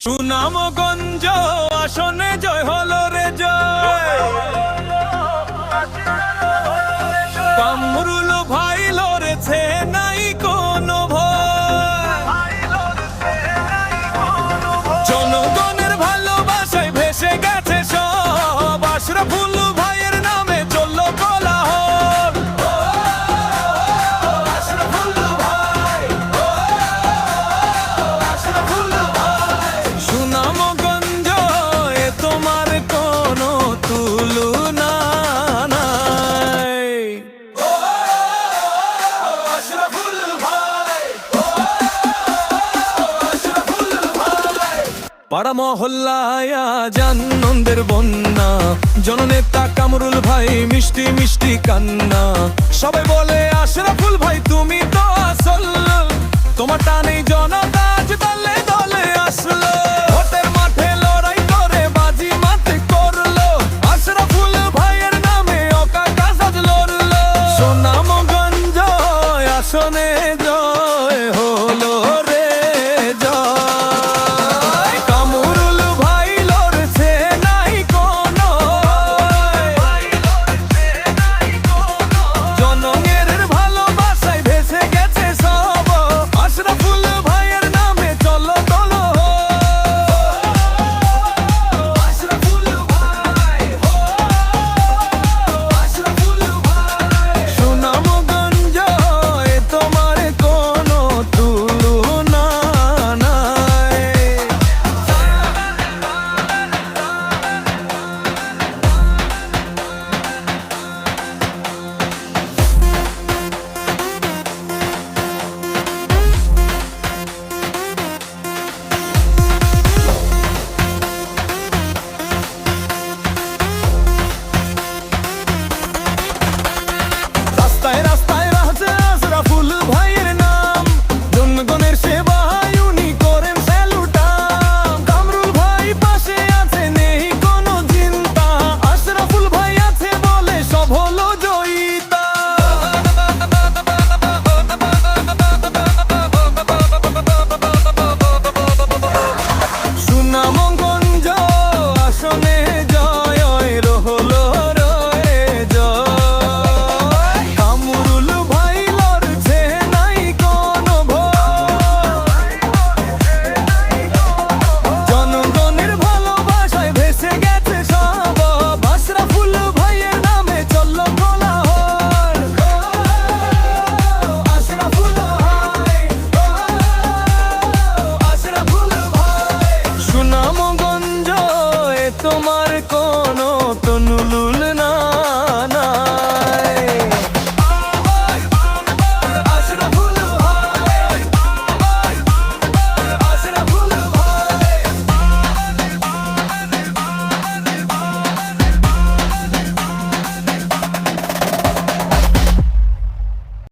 সুনামগঞ্জ আসনে জয় হলো রে জয়, কামরুল ভাই লড়েছে নাই কোনো ভয়, জনগণের ভালোবাসায় ভেসে গেছে সব, আশরাফুল ভাইয়ের নামে চললো কোলাহল। আশরাফুল ভাই, আশরাফুল ভাই, সুনামগঞ্জ এ তোমার কোনো তুলনা নাই। আশরাফুল ভাই, আশরাফুল ভাই, পাড়া মহল্লায় জানন্দের বন্যা, জননেতা কামরুল ভাই মিষ্টি মিষ্টি কান্না, সবাই বলে আশরাফুল ভাই তুমি তো আসল, তোমার টানেই জনতা আজ দলে দলে আসলো।